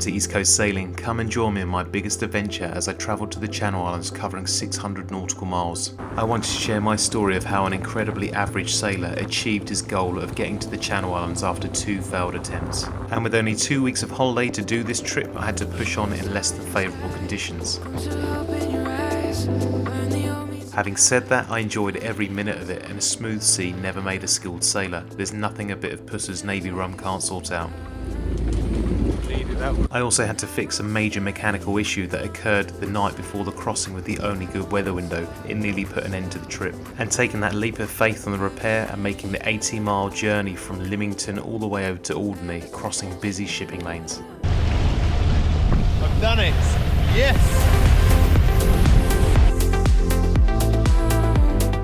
to East Coast Sailing. Come and join me in my biggest adventure as I travelled to the Channel Islands covering 600 nautical miles. I wanted to share my story of how an incredibly average sailor achieved his goal of getting to the Channel Islands after 2 failed attempts. And with only 2 weeks of holiday to do this trip, I had to push on in less than favourable conditions. Having said that, I enjoyed every minute of it, and a smooth sea never made a skilled sailor. There's nothing a bit of pusser's navy rum can't sort out. I also had to fix a major mechanical issue that occurred the night before the crossing with the only good weather window. It nearly put an end to the trip. And taking that leap of faith on the repair and making the 80-mile journey from Lymington all the way over to Alderney, crossing busy shipping lanes. I've done it! Yes!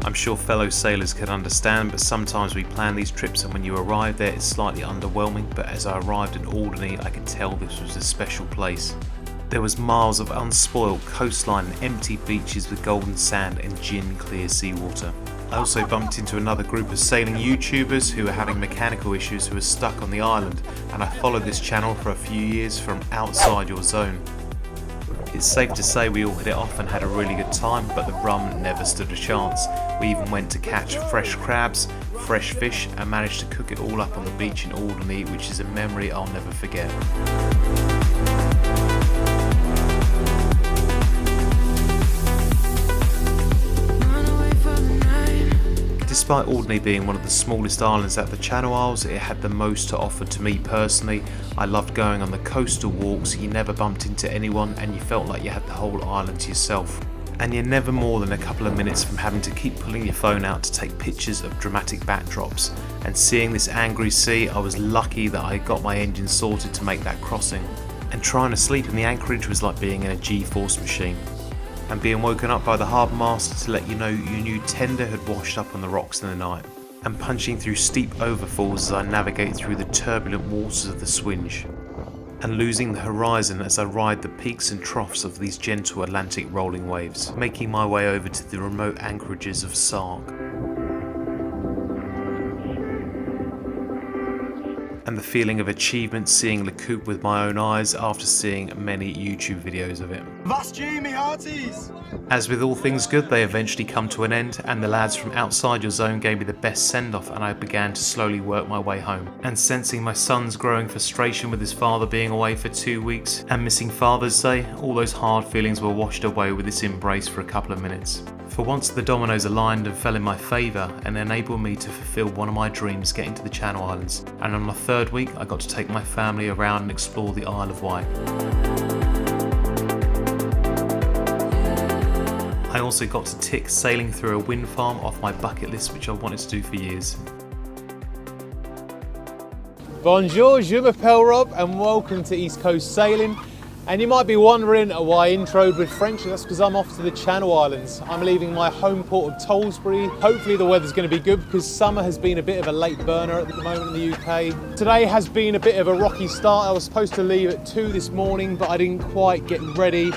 I'm sure fellow sailors can understand, but sometimes we plan these trips and when you arrive there it's slightly underwhelming, but as I arrived in Alderney I could tell this was a special place. There was miles of unspoiled coastline and empty beaches with golden sand and gin clear seawater. I also bumped into another group of sailing YouTubers who were having mechanical issues who were stuck on the island, and I followed this channel for a few years from outside your zone. It's safe to say we all hit it off and had a really good time, but the rum never stood a chance. We even went to catch fresh crabs, fresh fish, and managed to cook it all up on the beach in Alderney, which is a memory I'll never forget. Despite Alderney being one of the smallest islands at the Channel Isles, it had the most to offer to me personally. I loved going on the coastal walks, you never bumped into anyone and you felt like you had the whole island to yourself. And you're never more than a couple of minutes from having to keep pulling your phone out to take pictures of dramatic backdrops. And seeing this angry sea, I was lucky that I got my engine sorted to make that crossing. And trying to sleep in the anchorage was like being in a G-force machine. And being woken up by the harbour master to let you know your new tender had washed up on the rocks in the night, and punching through steep overfalls as I navigate through the turbulent waters of the Swinge, and losing the horizon as I ride the peaks and troughs of these gentle Atlantic rolling waves, making my way over to the remote anchorages of Sark. And the feeling of achievement seeing Le Coupe with my own eyes after seeing many YouTube videos of it. That's Jamie Hearties! As with all things good, they eventually come to an end, and the lads from outside your zone gave me the best send-off, and I began to slowly work my way home. And sensing my son's growing frustration with his father being away for 2 weeks and missing Father's Day, all those hard feelings were washed away with this embrace for a couple of minutes. For once the dominoes aligned and fell in my favour and enabled me to fulfil one of my dreams, getting to the Channel Islands. And on my 3rd week I got to take my family around and explore the Isle of Wight. I also got to tick sailing through a wind farm off my bucket list, which I wanted to do for years. Bonjour, je m'appelle Rob and welcome to East Coast Sailing. And you might be wondering why I introed with French. That's because I'm off to the Channel Islands. I'm leaving my home port of Tollesbury. Hopefully the weather's going to be good because summer has been a bit of a late burner at the moment in the UK. Today has been a bit of a rocky start. I was supposed to leave at 2 this morning, but I didn't quite get ready.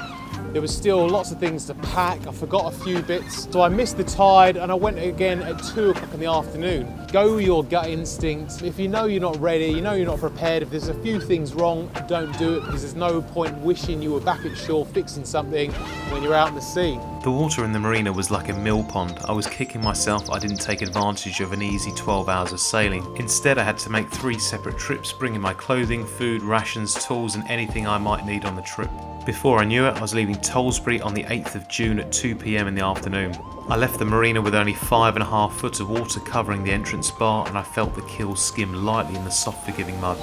There was still lots of things to pack. I forgot a few bits. So I missed the tide and I went again at 2 o'clock in the afternoon. Go with your gut instinct. If you know you're not ready, you know you're not prepared, if there's a few things wrong, don't do it because there's no point wishing you were back at shore fixing something when you're out in the sea. The water in the marina was like a mill pond. I was kicking myself I didn't take advantage of an easy 12 hours of sailing. Instead I had to make 3 separate trips, bringing my clothing, food, rations, tools and anything I might need on the trip. Before I knew it, I was leaving Tollesbury on the 8th of June at 2 PM in the afternoon. I left the marina with only 5.5 foot of water covering the entrance bar, and I felt the keel skim lightly in the soft forgiving mud.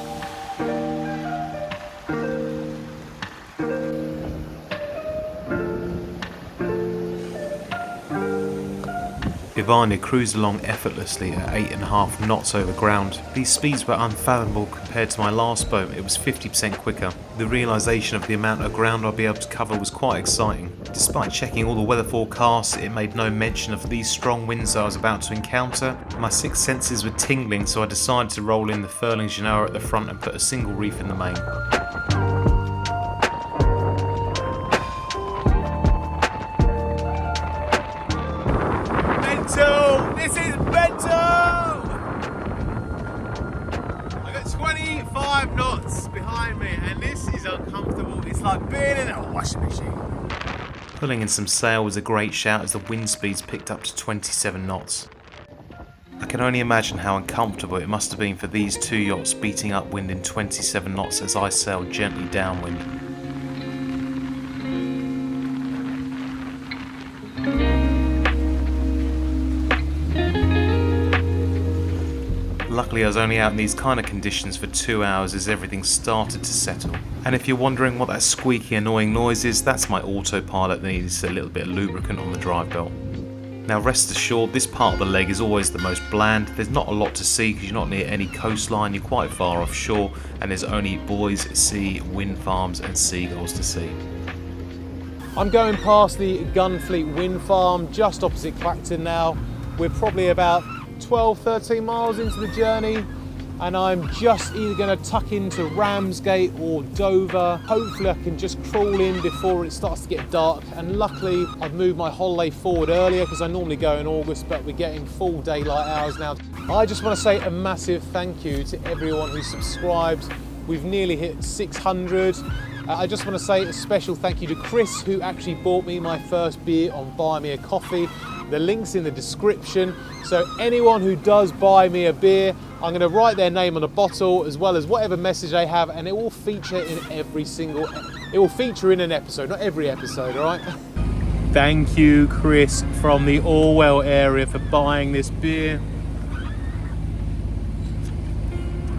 Ivania cruised along effortlessly at 8.5 knots over ground. These speeds were unfathomable compared to my last boat. It was 50% quicker. The realisation of the amount of ground I'd be able to cover was quite exciting. Despite checking all the weather forecasts, it made no mention of these strong winds I was about to encounter. My 6 senses were tingling, so I decided to roll in the furling genoa at the front and put a single reef in the main. This is mental! I got 25 knots behind me and this is uncomfortable. It's like being in a washing machine. Pulling in some sail was a great shout as the wind speeds picked up to 27 knots. I can only imagine how uncomfortable it must have been for these two yachts beating upwind in 27 knots as I sailed gently downwind. Luckily I was only out in these kind of conditions for 2 hours as everything started to settle. And if you're wondering what that squeaky annoying noise is, that's my autopilot that needs a little bit of lubricant on the drive belt. Now rest assured, this part of the leg is always the most bland. There's not a lot to see because you're not near any coastline, you're quite far offshore, and there's only buoys, sea, wind farms and seagulls to see. I'm going past the Gunfleet wind farm just opposite Clacton now. We're probably about 12-13 miles into the journey, and I'm just either going to tuck into Ramsgate or Dover. Hopefully I can just crawl in before it starts to get dark, and luckily I've moved my holiday forward earlier because I normally go in August, but we're getting full daylight hours now. I just want to say a massive thank you to everyone who subscribed. We've nearly hit 600. I just want to say a special thank you to Chris, who actually bought me my first beer on Buy Me a Coffee. The link's in the description, so anyone who does buy me a beer, I'm going to write their name on a bottle as well as whatever message they have, and it will feature in it will feature in an episode, not every episode, all right? Thank you, Chris, from the Orwell area for buying this beer.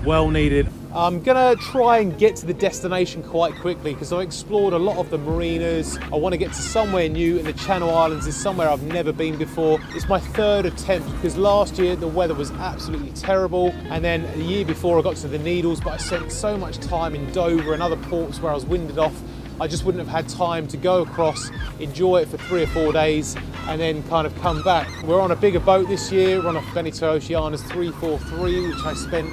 Well needed. I'm gonna try and get to the destination quite quickly because I've explored a lot of the marinas. I want to get to somewhere new, and the Channel Islands is somewhere I've never been before. It's my third attempt because last year the weather was absolutely terrible, and then the year before I got to the Needles, but I spent so much time in Dover and other ports where I was winded off. I just wouldn't have had time to go across, enjoy it for 3 or 4 days, and then kind of come back. We're on a bigger boat this year. We're on a Veneto Oceana's 343, which I spent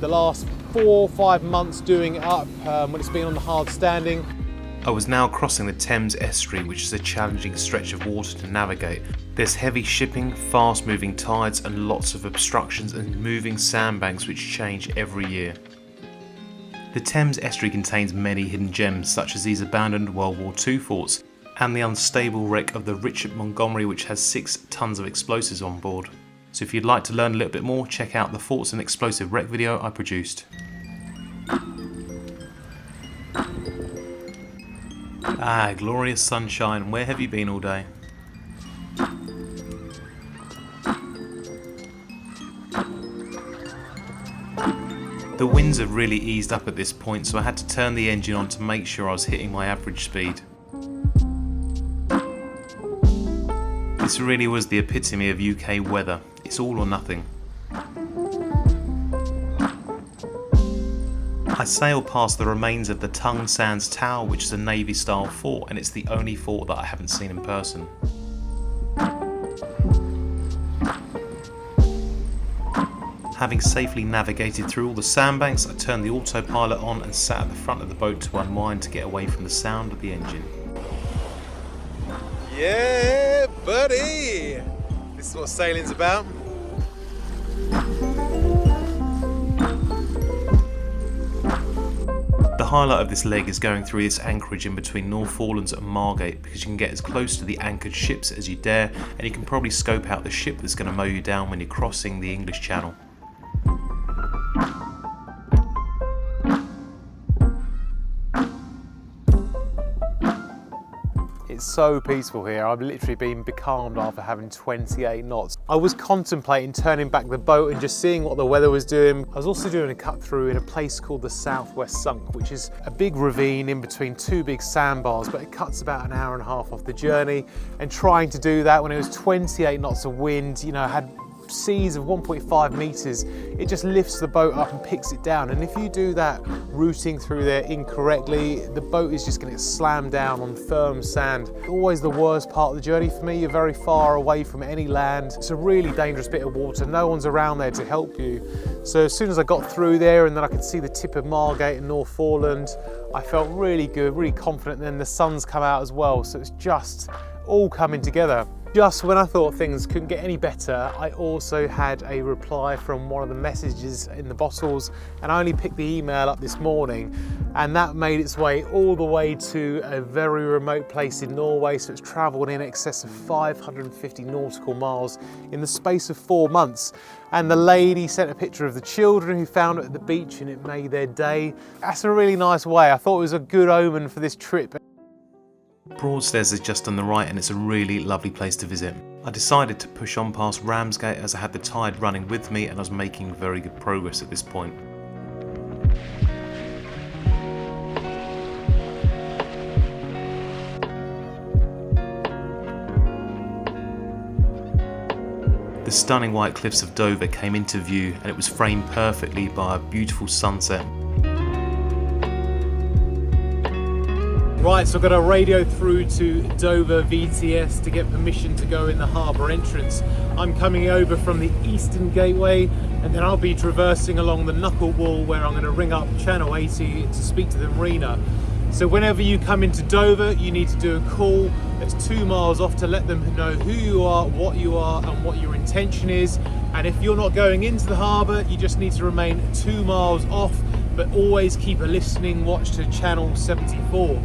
the last 4 or 5 months doing it up when it's been on the hard standing. I was now crossing the Thames estuary, which is a challenging stretch of water to navigate. There's heavy shipping, fast moving tides and lots of obstructions and moving sandbanks which change every year. The Thames estuary contains many hidden gems such as these abandoned World War II forts and the unstable wreck of the Richard Montgomery, which has 6 tons of explosives on board. So if you'd like to learn a little bit more, check out the Forts and Explosive Wreck video I produced. Ah, glorious sunshine. Where have you been all day? The winds have really eased up at this point, so I had to turn the engine on to make sure I was hitting my average speed. This really was the epitome of UK weather. It's all or nothing. I sailed past the remains of the Tongue Sands Tower, which is a Navy style fort, and it's the only fort that I haven't seen in person. Having safely navigated through all the sandbanks, I turned the autopilot on and sat at the front of the boat to unwind to get away from the sound of the engine. Yeah, buddy! This is what sailing's about. The highlight of this leg is going through this anchorage in between Northforelands and Margate, because you can get as close to the anchored ships as you dare, and you can probably scope out the ship that's going to mow you down when you're crossing the English Channel. It's so peaceful here. I've literally been becalmed after having 28 knots. I was contemplating turning back the boat and just seeing what the weather was doing. I was also doing a cut through in a place called the Southwest Sunk, which is a big ravine in between 2 big sandbars, but it cuts about an hour and a half off the journey. And trying to do that when it was 28 knots of wind, you know, I had seas of 1.5 meters, it just lifts the boat up and picks it down, and if you do that routing through there incorrectly, the boat is just going to get slammed down on firm sand. Always the worst part of the journey for me. You're very far away from any land. It's a really dangerous bit of water. No one's around there to help you. So as soon as I got through there and then I could see the tip of Margate and Northforeland, I felt really good, really confident. And then the sun's come out as well, so it's just all coming together. Just when I thought things couldn't get any better, I also had a reply from one of the messages in the bottles, and I only picked the email up this morning, and that made its way all the way to a very remote place in Norway, so it's travelled in excess of 550 nautical miles in the space of 4 months. And the lady sent a picture of the children who found it at the beach, and it made their day. That's a really nice way. I thought it was a good omen for this trip. Broadstairs is just on the right and it's a really lovely place to visit. I decided to push on past Ramsgate as I had the tide running with me and I was making very good progress at this point. The stunning white cliffs of Dover came into view and it was framed perfectly by a beautiful sunset. Right, so I've got to radio through to Dover VTS to get permission to go in the harbour entrance. I'm coming over from the Eastern Gateway and then I'll be traversing along the Knuckle Wall where I'm going to ring up Channel 80 to speak to the Marina. So whenever you come into Dover, you need to do a call that's 2 miles off to let them know who you are, and what your intention is. And if you're not going into the harbour, you just need to remain 2 miles off, but always keep a listening watch to Channel 74.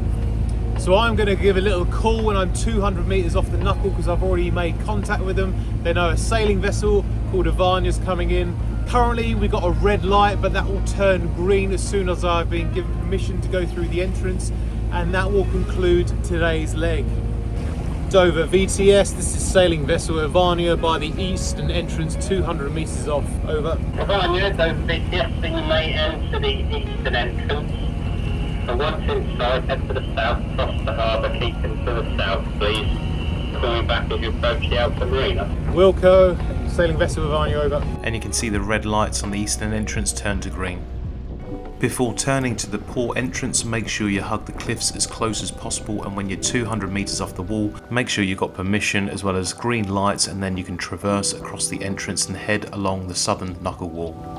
So I'm going to give a little call when I'm 200 metres off the Knuckle because I've already made contact with them. They know a sailing vessel called Ivanya's coming in. Currently we've got a red light, but that will turn green as soon as I've been given permission to go through the entrance, and that will conclude today's leg. Dover VTS, this is sailing vessel Ivania by the eastern entrance, 200 metres off. Over. Ivania, Dover VTS, so you may enter the eastern entrance. So once inside, head to the south, cross the harbour, keeping to the south, please. Coming back as you approach the outer marina. Wilco, sailing vessel Ivania, over. And you can see the red lights on the eastern entrance turn to green. Before turning to the port entrance, make sure you hug the cliffs as close as possible, and when you're 200 metres off the wall, make sure you've got permission as well as green lights, and then you can traverse across the entrance and head along the southern Knuckle Wall.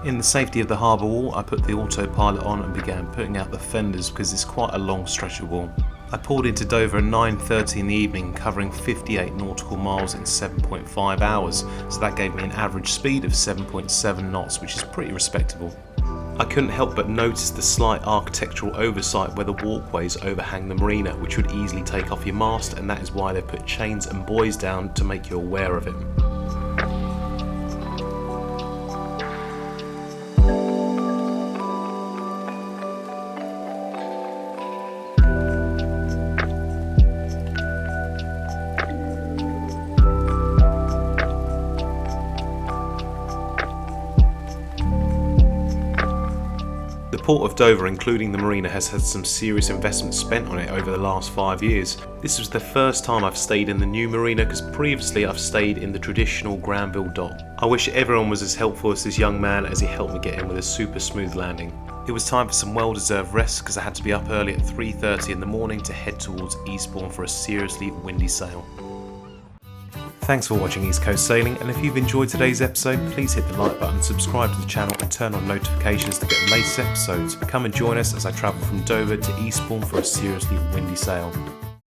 In the safety of the harbour wall, I put the autopilot on and began putting out the fenders because it's quite a long stretch of wall. I pulled into Dover at 9:30 in the evening, covering 58 nautical miles in 7.5 hours, so that gave me an average speed of 7.7 knots, which is pretty respectable. I couldn't help but notice the slight architectural oversight where the walkways overhang the marina, which would easily take off your mast, and that is why they put chains and buoys down to make you aware of it. The Port of Dover, including the marina, has had some serious investment spent on it over the last 5 years. This was the first time I've stayed in the new marina because previously I've stayed in the traditional Granville dock. I wish everyone was as helpful as this young man as he helped me get in with a super smooth landing. It was time for some well-deserved rest because I had to be up early at 3:30 in the morning to head towards Eastbourne for a seriously windy sail. Thanks for watching East Coast Sailing, and if you've enjoyed today's episode, please hit the like button, subscribe to the channel and turn on notifications to get the latest episodes. Come and join us as I travel from Dover to Eastbourne for a seriously windy sail.